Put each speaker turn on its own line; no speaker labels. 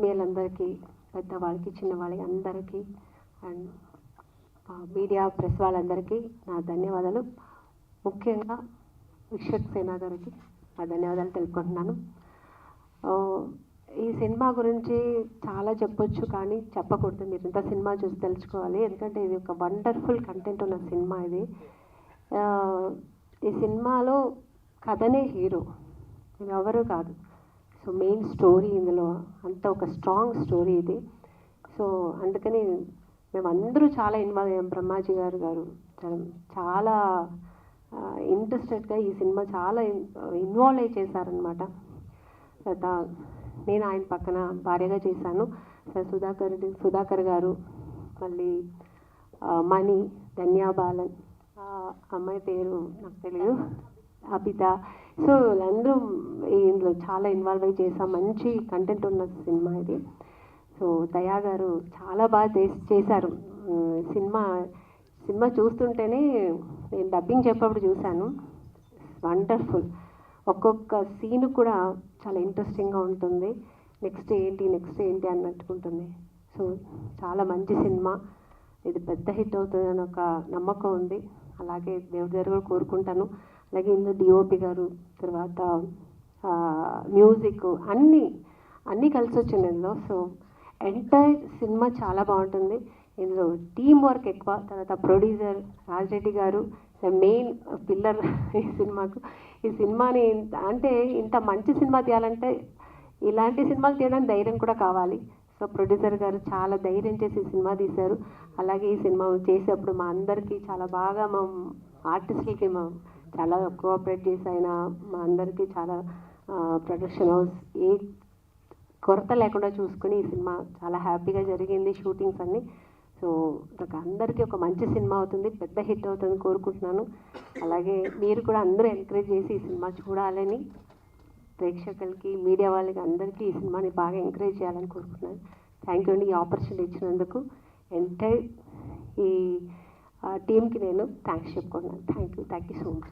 మీలందరికీ పెద్దవాళ్ళకి చిన్నవాళ్ళకి అందరికీ and media press వాళ్ళందరికీ నా ధన్యవాదాలు. ముఖ్యంగా విశ్వక్ సేనా గారికి నా ధన్యవాదాలు తెలుపుకుంటున్నాను. ఈ సినిమా గురించి చాలా చెప్పొచ్చు కానీ చెప్పకూడదు. మీరు ఇంత సినిమా చూసి తెలుసుకోవాలి. ఎందుకంటే ఇది ఒక వండర్ఫుల్ కంటెంట్ ఉన్న సినిమా ఇది. ఈ సినిమాలో కథనే హీరో, ఇది ఎవరు కాదు. సో మెయిన్ స్టోరీ ఇందులో అంత ఒక స్ట్రాంగ్ స్టోరీ ఇది. సో అందుకని మేమందరూ చాలా ఇన్వాల్వ్ అయ్యాం. బ్రహ్మాజీ గారు చాలా ఇంట్రెస్టెడ్గా ఈ సినిమా చాలా ఇన్వాల్వ్ అయ్యి చేశారనమాట. తర్వాత నేను ఆయన పక్కన భార్యగా చేశాను. సుధాకర్ గారు, మళ్ళీ మణి, ధన్యా బాలన్, అమ్మాయి పేరు నాకు తెలియదు, అబిత. సో వీళ్ళందరూ ఇందులో చాలా ఇన్వాల్వ్ అయ్యి చేసాం. మంచి కంటెంట్ ఉన్న సినిమా ఇది. సో దయా గారు చాలా బాగా చేశారు. సినిమా చూస్తుంటేనే నేను డబ్బింగ్ చెప్పేప్పుడు చూశాను. వండర్ఫుల్. ఒక్కొక్క సీన్ కూడా చాలా ఇంట్రెస్టింగ్గా ఉంటుంది. నెక్స్ట్ ఏంటి అన్నట్టుకుంటుంది. సో చాలా మంచి సినిమా. ఇది పెద్ద హిట్ అవుతుంది అని ఒక నమ్మకం ఉంది. అలాగే దేవుడి దగ్గర కూడా కోరుకుంటాను. అలాగే ఇందులో డిఓపి గారు, తర్వాత మ్యూజిక్ అన్నీ కలిసి వచ్చింది ఇందులో. సో ఎంటైర్ సినిమా చాలా బాగుంటుంది. ఇందులో టీం వర్క్ ఎక్కువ. తర్వాత ప్రొడ్యూసర్ రాజరెడ్డి గారు మెయిన్ పిల్లర్ ఈ సినిమాకు. ఈ సినిమాని అంటే ఇంత మంచి సినిమా తీయాలంటే ఇలాంటి సినిమాలు తీయడానికి ధైర్యం కూడా కావాలి. సో ప్రొడ్యూసర్ గారు చాలా ధైర్యం చేసి ఈ సినిమా తీశారు. అలాగే ఈ సినిమా చేసేప్పుడు మా అందరికీ చాలా బాగా మా ఆర్టిస్టులకి చాలా కోఆపరేట్ చేసి ఆయన మా అందరికీ చాలా ప్రొడక్షన్ హౌస్ ఏ కొరత లేకుండా చూసుకుని ఈ సినిమా చాలా హ్యాపీగా జరిగింది షూటింగ్స్ అన్నీ. సో నాకు అందరికీ ఒక మంచి సినిమా అవుతుంది, పెద్ద హిట్ అవుతుందని కోరుకుంటున్నాను. అలాగే మీరు కూడా అందరూ ఎంకరేజ్ చేసి ఈ సినిమా చూడాలని, ప్రేక్షకులకి మీడియా వాళ్ళకి అందరికీ ఈ సినిమాని బాగా ఎంకరేజ్ చేయాలని కోరుకుంటున్నాను. థ్యాంక్ యూ అండి, ఈ ఆపర్చునిటీ ఇచ్చినందుకు. ఎంటైర్ ఈ టీమ్కి నేను థ్యాంక్స్ చెప్పుకుంటున్నాను. Thank you so much.